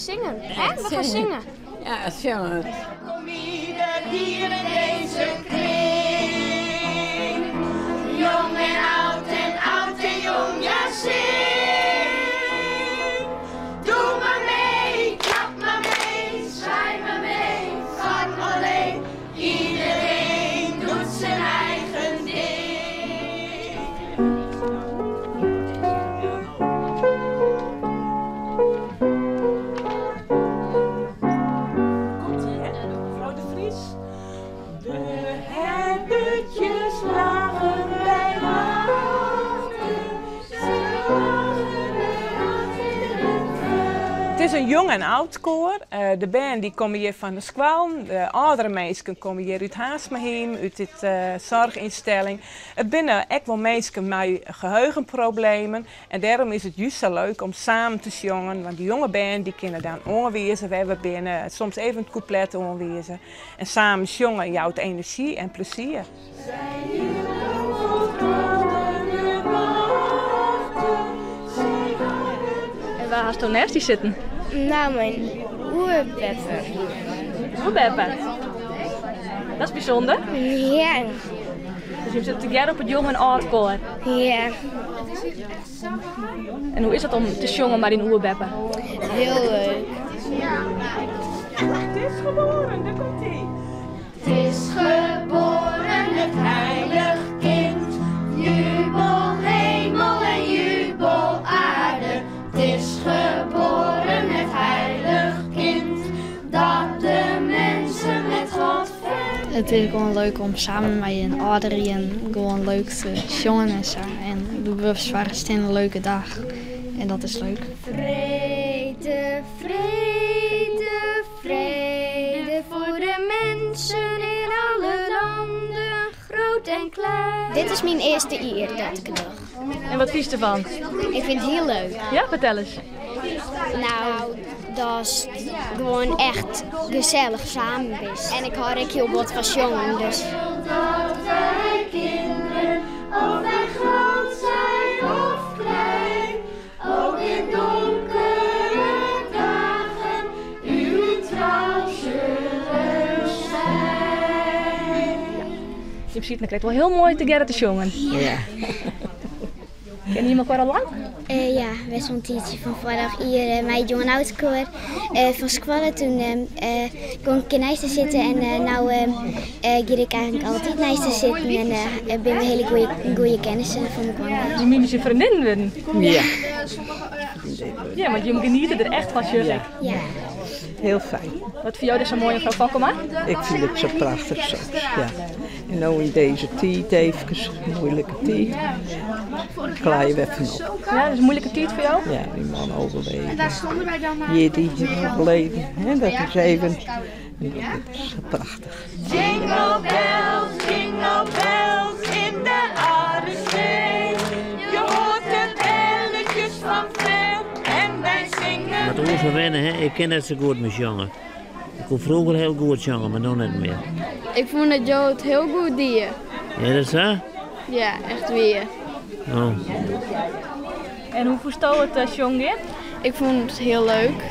zingen. Hè? We gaan zingen. Ja, zingen. Kom ieder hier in deze kring. Jong en oud en jong, ja zing. Doe maar mee, klap maar mee, zwaai maar mee, van alleen. Iedereen doet zijn eigen ding. Het is een jong en oud koor. De band die komen hier van de Squallen. De oudere mensen komen hier uit Haasmeheem, uit de zorginstelling. Het binnen ook wel mensen met geheugenproblemen. En daarom is het juist zo leuk om samen te zongen. Want de jonge band die kunnen dan onwezen. We hebben binnen soms even het couplet onwezen. En samen zongen jouwt energie en plezier. En waar hast du naast die zitten? Nou, mijn oerbeffer. Oerbeppen. Dat is bijzonder. Ja. Dus je zit together op het jong en oud koor. Ja. En hoe is het om te zongen maar in oerbeppen? Heel leuk. Het is geboren, daar komt ie. Het is geboren het heilig kind, jubel hemel en jubel aarde. Het is geboren het heilig kind, dat de mensen met God verbinden. Het is gewoon leuk om samen met je ouderen en gewoon leuk te zongen en zo. En we waren een leuke dag en dat is leuk. Vrede, vrede, vrede voor de mensen in alle landen, groot en klein. Dit is mijn eerste eer dat ik het doe. En wat vies ervan? Ik vind het heel leuk. Ja, vertel eens. Nou, dat is gewoon echt gezellig samen is. En ik hoor ook heel wat van jongen, dus. Dat wij kinderen, of wij groot zijn of klein, ook in donkere dagen, uw trouw zullen zijn. Je ziet, dan krijgt wel heel mooi together te zongen. Ja. Ken je elkaar al lang? Ja, we zijn een tijdje van vandaag hier met jong en oud koor van Squallen. Toen kon ik naast te zitten en nu ga ik eigenlijk altijd naast te zitten en ben we hele goede kennissen van elkaar. Je moet je vriendin worden. Ja. Ja, want je genieten er echt van, jullie. Ja. Heel fijn. Wat vind jou dus zo mooi, mevrouw Vankema? Ik vind het zo prachtig soms. Ja. En nou in deze tijd even, een moeilijke tijd, klaaien we even op. Ja, dat is een moeilijke tijd voor jou. Ja, die man overleden. En daar stonden wij dan maar. Die is overleden. Hè, dat is even, dat is prachtig. Jingle bells in de Aardeslee. Je hoort de belletjes van ver en wij zingen. Wat ons wennen, hè? Ik ken het zo goed met jongen. Ik kon vroeger heel goed jongen, maar nu niet meer. Ik vond dat jou het heel goed deed. Ja, dat is zo? Ja, echt weer. Oh. En hoe verstond het jongen? Ik vond het heel leuk.